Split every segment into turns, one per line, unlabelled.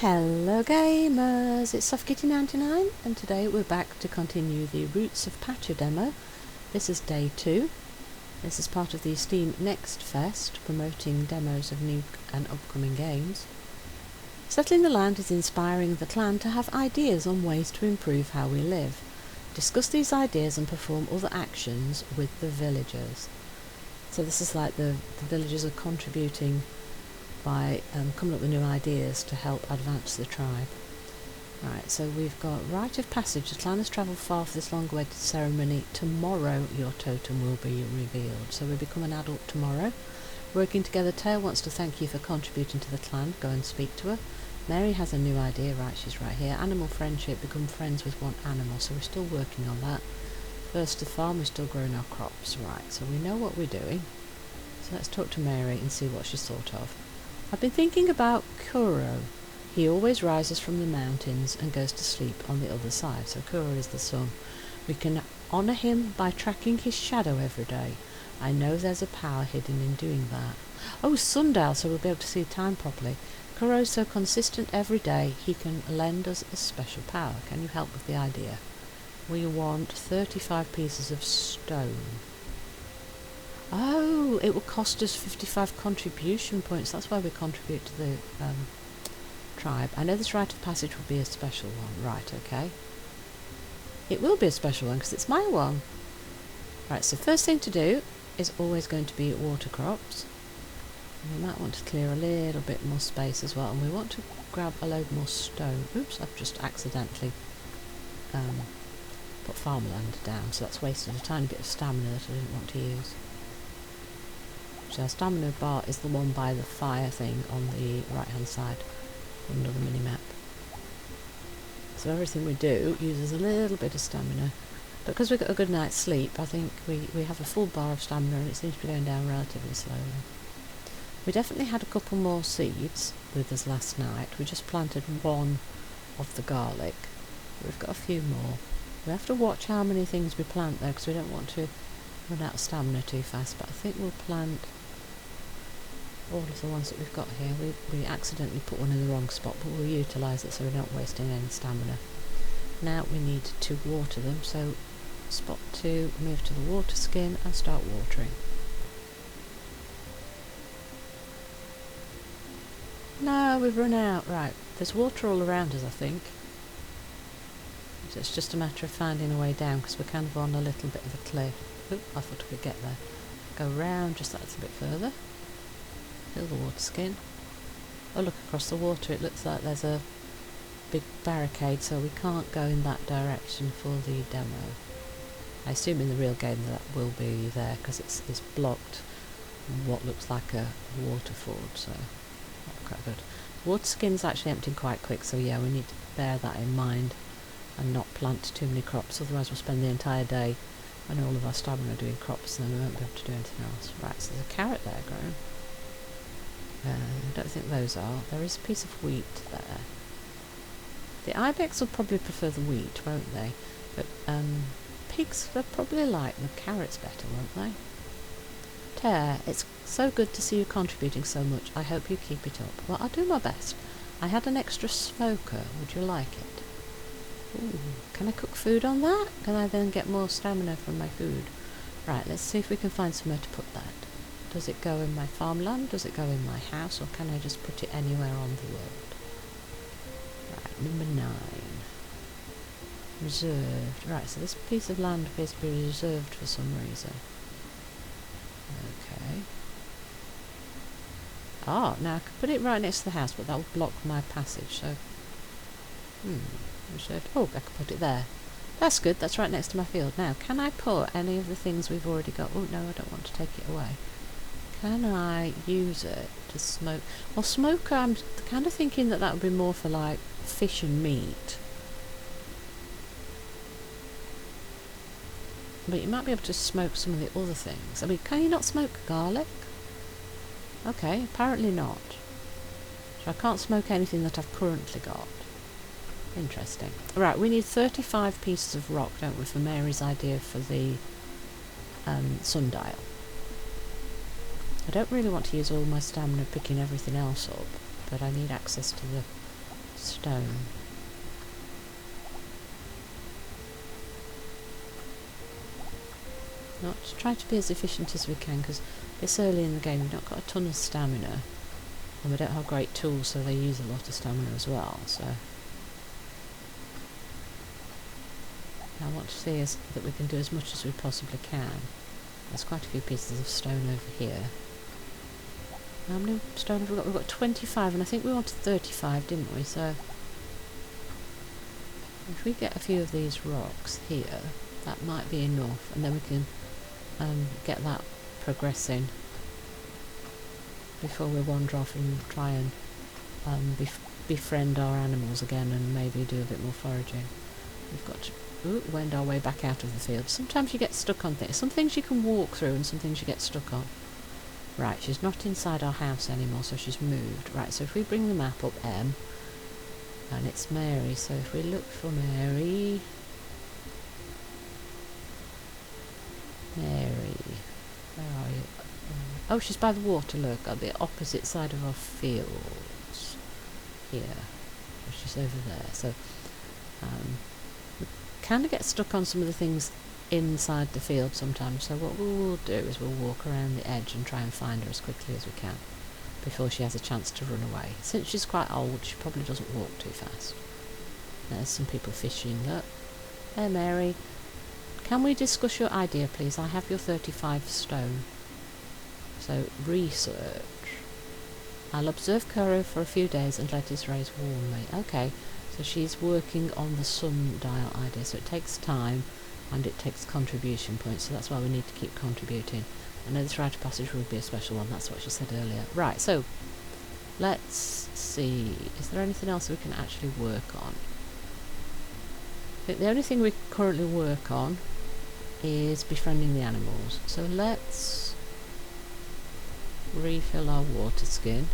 Hello gamers, it's SoftKitty99 and today we're back to continue the Roots of Pacha demo. This is day 2. This is part of the Steam NextFest, promoting demos of new and upcoming games. Settling the land is inspiring the clan to have ideas on ways to improve how we live. Discuss these ideas and perform other actions with the villagers. So this is like the villagers are contributing by coming up with new ideas to help advance the tribe. Right, so we've got Rite of Passage. The clan has travelled far for this long-awaited ceremony. Tomorrow your totem will be revealed. So we become an adult tomorrow. Working together, Tail wants to thank you for contributing to the clan. Go and speak to her. Mary has a new idea. Right, she's right here. Animal friendship. Become friends with one animal. So we're still working on that. First to farm, we're still growing our crops. Right, so we know what we're doing. So let's talk to Mary and see what she's thought of. I've been thinking about Kuro. He always rises from the mountains and goes to sleep on the other side. So Kuro is the sun. We can honour him by tracking his shadow every day. I know there's a power hidden in doing that. Oh, sundial, so we'll be able to see time properly. Kuro's so consistent every day, he can lend us a special power. Can you help with the idea? We want 35 pieces of stone. Oh, it will cost us 55 contribution points. That's why we contribute to the tribe. I know this Rite of Passage will be a special one. Right, okay. It will be a special one because it's my one. Right, so first thing to do is always going to be water crops. And we might want to clear a little bit more space as well. And we want to grab a load more stone. Oops, I've just accidentally put farmland down. So that's wasted a tiny bit of stamina that I didn't want to use. So our stamina bar is the one by the fire thing on the right hand side under the mini-map. So everything we do uses a little bit of stamina. But because we've got a good night's sleep, I think we have a full bar of stamina and it seems to be going down relatively slowly. We definitely had a couple more seeds with us last night. We just planted one of the garlic. We've got a few more. We have to watch how many things we plant though, because we don't want to run out of stamina too fast. But I think we'll plant all of the ones that we've got here. We accidentally put one in the wrong spot, but we'll utilise it so we're not wasting any stamina. Now we need to water them, so spot 2, move to the water skin and start watering. No, we've run out. Right, there's water all around us I think. So it's just a matter of finding a way down because we're kind of on a little bit of a cliff. Oop, I thought I could get there. Go round just that little bit further. Fill the water skin. Oh, look across the water, it looks like there's a big barricade, so we can't go in that direction for the demo. I assume in the real game that will be there because it's blocked what looks like a waterfall, so that's quite good. Water skin's actually emptying quite quick, so yeah, we need to bear that in mind and not plant too many crops, otherwise we'll spend the entire day and all of our stamina doing crops and then we won't be able to do anything else. Right, so there's a carrot there growing. I don't think those are. There is a piece of wheat there. The ibex will probably prefer the wheat, won't they? But pigs, they'll probably like the carrots better, won't they? Tear, it's so good to see you contributing so much. I hope you keep it up. Well, I'll do my best. I had an extra smoker. Would you like it? Ooh, can I cook food on that? Can I then get more stamina from my food? Right, let's see if we can find somewhere to put that. Does it go in my farmland? Does it go in my house? Or can I just put it anywhere on the world? Right, number 9. Reserved. Right, so this piece of land appears to be reserved for some reason. Okay. Ah, now I could put it right next to the house, but that will block my passage, so... reserved. Oh, I could put it there. That's good, that's right next to my field. Now, can I put any of the things we've already got? Oh, no, I don't want to take it away. Can I use it to smoke? Well, smoker, I'm kind of thinking that would be more for like fish and meat. But you might be able to smoke some of the other things. I mean, can you not smoke garlic? Okay, apparently not. So I can't smoke anything that I've currently got. Interesting. Right, we need 35 pieces of rock, don't we, for Mary's idea for the sundial. I don't really want to use all my stamina picking everything else up, but I need access to the stone. Not to try to be as efficient as we can, because it's early in the game, we've not got a ton of stamina, and we don't have great tools, so they use a lot of stamina as well, so I want to see that we can do as much as we possibly can. There's quite a few pieces of stone over here. How many stone have we got? We've got 25, and I think we wanted 35, didn't we? So if we get a few of these rocks here, that might be enough, and then we can get that progressing before we wander off and try and befriend our animals again and maybe do a bit more foraging. We've got to wend our way back out of the field. Sometimes you get stuck on things. Some things you can walk through and some things you get stuck on. Right, she's not inside our house anymore, so she's moved. Right, so if we bring the map up M, and it's Mary, so if we look for Mary... Mary, where are you? Oh, she's by the water, look, on the opposite side of our fields. Here. She's over there, so... we kind of get stuck on some of the things inside the field sometimes, so what we'll do is we'll walk around the edge and try and find her as quickly as we can before she has a chance to run away. Since she's quite old, she probably doesn't walk too fast. There's some people fishing, look. Hey Mary, can we discuss your idea please? I have your 35 stone. So, research. I'll observe Kuro for a few days and let his rays warn me. Okay, so she's working on the sundial idea, so it takes time and it takes contribution points, so that's why we need to keep contributing. I know this rite of passage will be a special one, that's what she said earlier. Right, so let's see, is there anything else we can actually work on? I think the only thing we currently work on is befriending the animals, so let's refill our water skin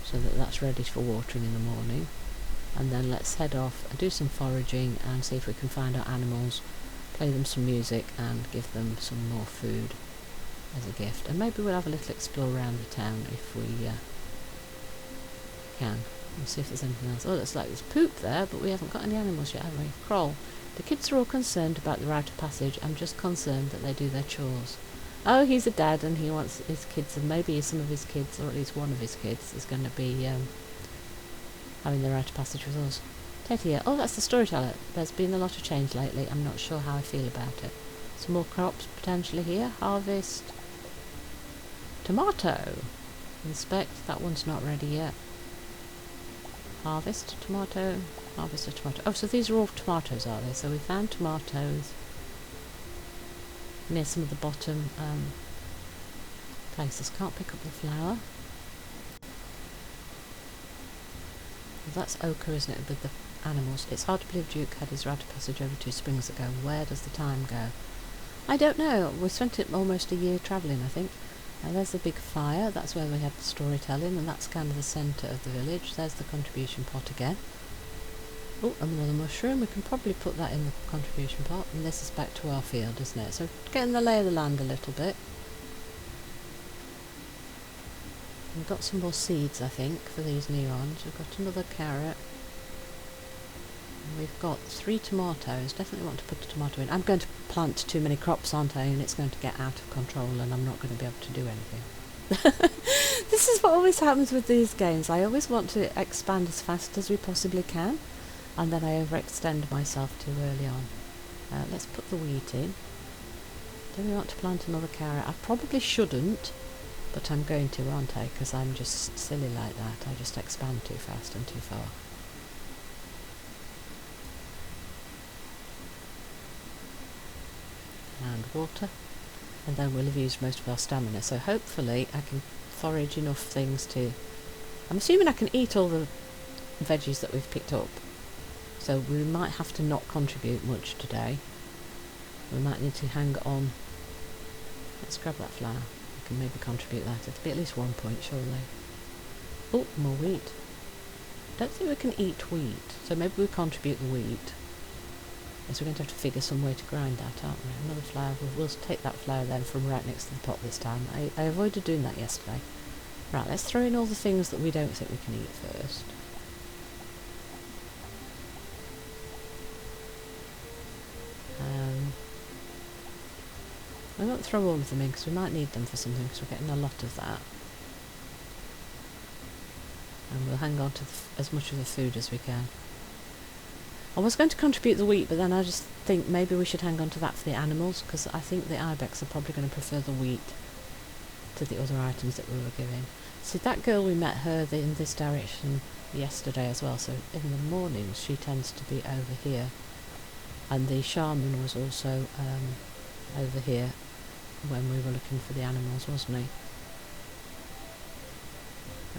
so that that's ready for watering in the morning, and then let's head off and do some foraging and see if we can find our animals, play them some music and give them some more food as a gift, and maybe we'll have a little explore around the town if we can, and see if there's anything else. Oh, it looks like there's poop there, but we haven't got any animals yet, have we? Kroll. The kids are all concerned about the rite of passage. I'm just concerned that they do their chores. Oh, he's a dad and he wants his kids, and maybe some of his kids, or at least one of his kids, is going to be having the rite of passage with us. Teddy here. Oh, that's the storyteller. There's been a lot of change lately. I'm not sure how I feel about it. Some more crops potentially here. Harvest. Tomato. Inspect. That one's not ready yet. Harvest tomato. Harvest a tomato. Oh, so these are all tomatoes, are they? So we found tomatoes near some of the bottom places. Can't pick up the flour. Well, that's ochre, isn't it, with the animals? It's hard to believe Duke had his rite of passage over 2 springs ago. Where does the time go? I don't know. We spent it almost a year travelling, I think. There's the big fire. That's where we had the storytelling, and that's kind of the centre of the village. There's the contribution pot again. Oh, another mushroom. We can probably put that in the contribution pot. And this is back to our field, isn't it? So getting the lay of the land a little bit. We've got some more seeds, I think, for these neons. We've got another carrot. And we've got 3 tomatoes. Definitely want to put a tomato in. I'm going to plant too many crops, aren't I? And it's going to get out of control and I'm not going to be able to do anything. This is what always happens with these games. I always want to expand as fast as we possibly can, and then I overextend myself too early on. Let's put the wheat in. Do we want to plant another carrot? I probably shouldn't, but I'm going to, aren't I? Because I'm just silly like that. I just expand too fast and too far. And water. And then we'll have used most of our stamina. So hopefully I can forage enough things to... I'm assuming I can eat all the veggies that we've picked up. So we might have to not contribute much today. We might need to hang on. Let's grab that flour. We can maybe contribute that. It'll be at least 1 point, surely. Oh, more wheat. Don't think we can eat wheat. So maybe we contribute the wheat. Yes, we're going to have to figure some way to grind that, aren't we? Another flour. We'll take that flour then from right next to the pot this time. I avoided doing that yesterday. Right, let's throw in all the things that we don't think we can eat first. I won't throw all of them in because we might need them for something, because we're getting a lot of that. And we'll hang on to as much of the food as we can. I was going to contribute the wheat, but then I just think maybe we should hang on to that for the animals, because I think the ibex are probably going to prefer the wheat to the other items that we were giving. See, that girl, we met her in this direction yesterday as well, so in the mornings she tends to be over here. And the shaman was also over here when we were looking for the animals, wasn't he?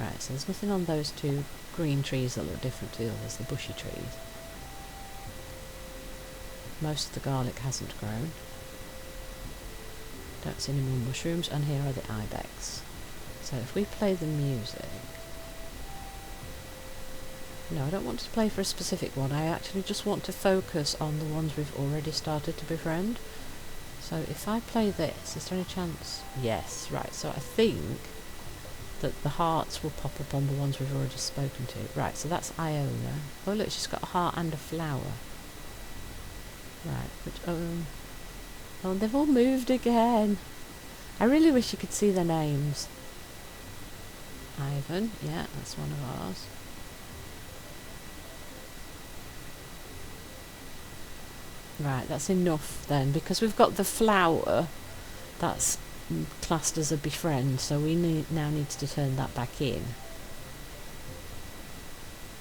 Right, so there's nothing on those two green trees that look different to the others, the bushy trees. Most of the garlic hasn't grown. Don't see any more mushrooms, and here are the ibex. So if we play the music... No, I don't want to play for a specific one. I actually just want to focus on the ones we've already started to befriend. So if I play this, is there any chance? Yes, right, so I think that the hearts will pop up on the ones we've already spoken to. Right, so that's Iona. Oh look, she's got a heart and a flower. Right, which, oh, they've all moved again. I really wish you could see their names. Ivan, yeah, that's one of ours. Right, that's enough then, because we've got the flower that's classed as a befriend, so we now need to turn that back in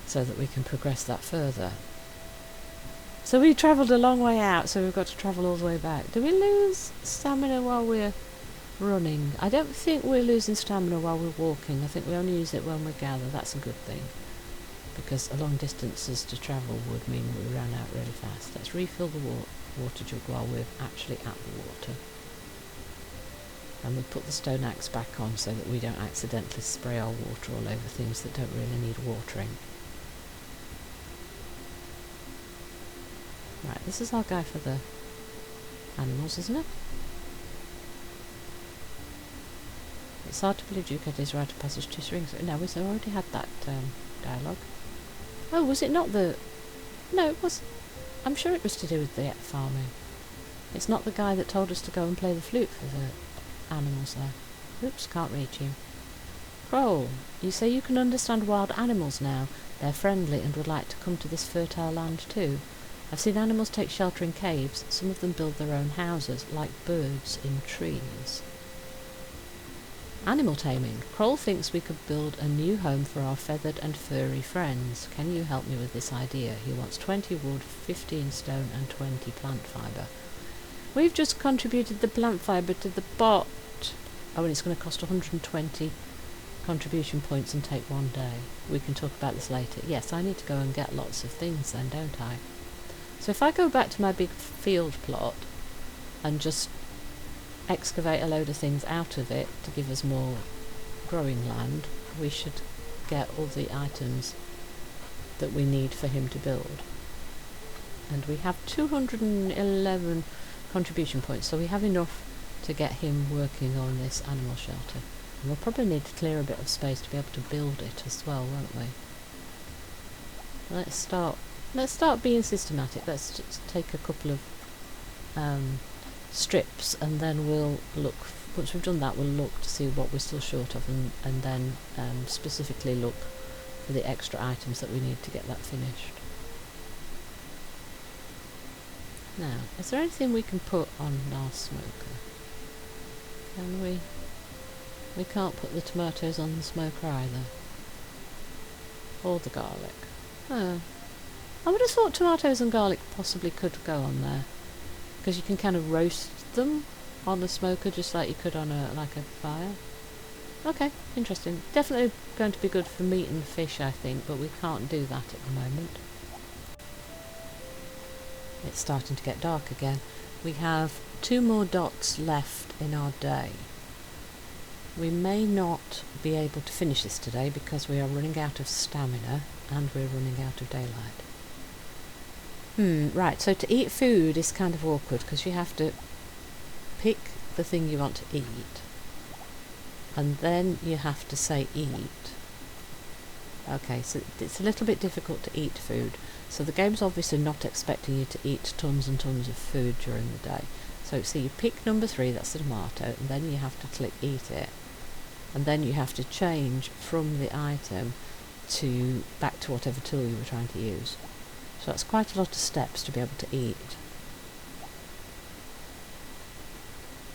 so that we can progress that further. So we travelled a long way out, so we've got to travel all the way back. Do we lose stamina while we're running? I don't think we're losing stamina while we're walking. I think we only use it when we gather. That's a good thing, because a long distances to travel would mean we ran out really fast. Let's refill the water jug while we're actually at the water. And we'll put the stone axe back on so that we don't accidentally spray our water all over things that don't really need watering. Right, this is our guy for the animals, isn't it? It's hard to believe Duke had his rite of passage 2 strings. No, we've already had that dialogue. Oh, was it not the... No, it was... I'm sure it was to do with the farming. It's not the guy that told us to go and play the flute for the animals there. Oops, can't reach you. Kroll, you say you can understand wild animals now. They're friendly and would like to come to this fertile land too. I've seen animals take shelter in caves. Some of them build their own houses, like birds in trees. Animal taming. Kroll thinks we could build a new home for our feathered and furry friends. Can you help me with this idea? He wants 20 wood, 15 stone and 20 plant fibre. We've just contributed the plant fibre to the bot. Oh, and it's going to cost 120 contribution points and take 1 day. We can talk about this later. Yes, I need to go and get lots of things then, don't I? So if I go back to my big field plot and just excavate a load of things out of it to give us more growing land, we should get all the items that we need for him to build. And we have 211 contribution points, so we have enough to get him working on this animal shelter. And we'll probably need to clear a bit of space to be able to build it as well, won't we? Let's start being systematic. Let's just take a couple of strips, and then we'll look, once we've done that, we'll look to see what we're still short of, and then specifically look for the extra items that we need to get that finished. Now, is there anything we can put on our smoker? Can we? We can't put the tomatoes on the smoker either. Or the garlic. Oh. I would have thought tomatoes and garlic possibly could go on there, because you can kind of roast them on the smoker just like you could on a fire. Okay, interesting. Definitely going to be good for meat and fish, I think, but we can't do that at the moment. It's starting to get dark again. We have 2 more dots left in our day. We may not be able to finish this today because we are running out of stamina and we're running out of daylight. Right, so to eat food is kind of awkward because you have to pick the thing you want to eat and then you have to say eat. Okay, so it's a little bit difficult to eat food. So the game's obviously not expecting you to eat tons and tons of food during the day. So So see, you pick number 3, that's the tomato, and then you have to click eat it. And then you have to change from the item to back to whatever tool you were trying to use. So that's quite a lot of steps to be able to eat.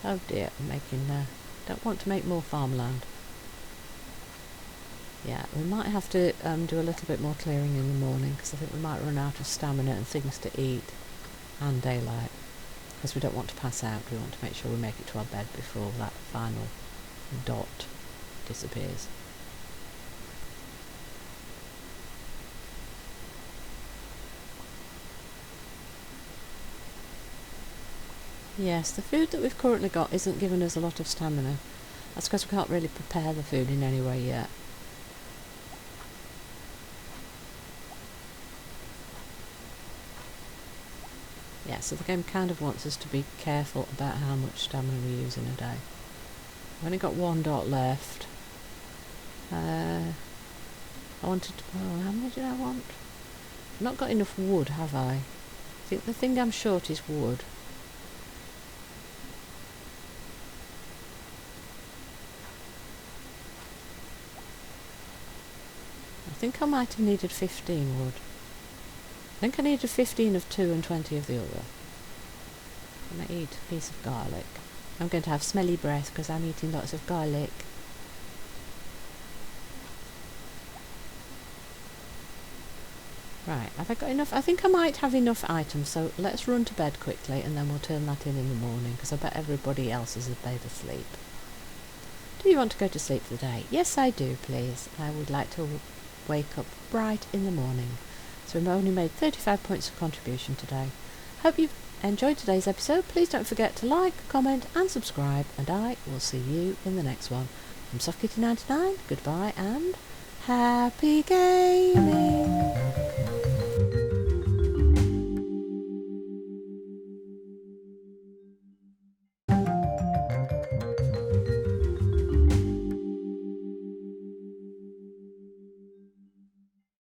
Oh dear, I'm making... don't want to make more farmland. Yeah, we might have to do a little bit more clearing in the morning, because I think we might run out of stamina and things to eat and daylight. Because we don't want to pass out, we want to make sure we make it to our bed before that final dot disappears. Yes, the food that we've currently got isn't giving us a lot of stamina. That's because we can't really prepare the food in any way yet. Yeah, so the game kind of wants us to be careful about how much stamina we use in a day. I've only got 1 dot left. I wanted to... oh, how many did I want? I've not got enough wood, have I? I think the thing I'm short is wood. I think I might have needed 15 wood. I think I needed 15 of 2 and 20 of the other. I'm going to eat a piece of garlic. I'm going to have smelly breath because I'm eating lots of garlic. Right, have I got enough? I think I might have enough items, so let's run to bed quickly and then we'll turn that in the morning, because I bet everybody else is asleep. Do you want to go to sleep for the day? Yes, I do, please. I would like to wake up bright in the morning. So we've only made 35 points of contribution today. Hope you've enjoyed today's episode. Please don't forget to like, comment and subscribe, and I will see you in the next one. From SoftKitty99, goodbye and happy gaming!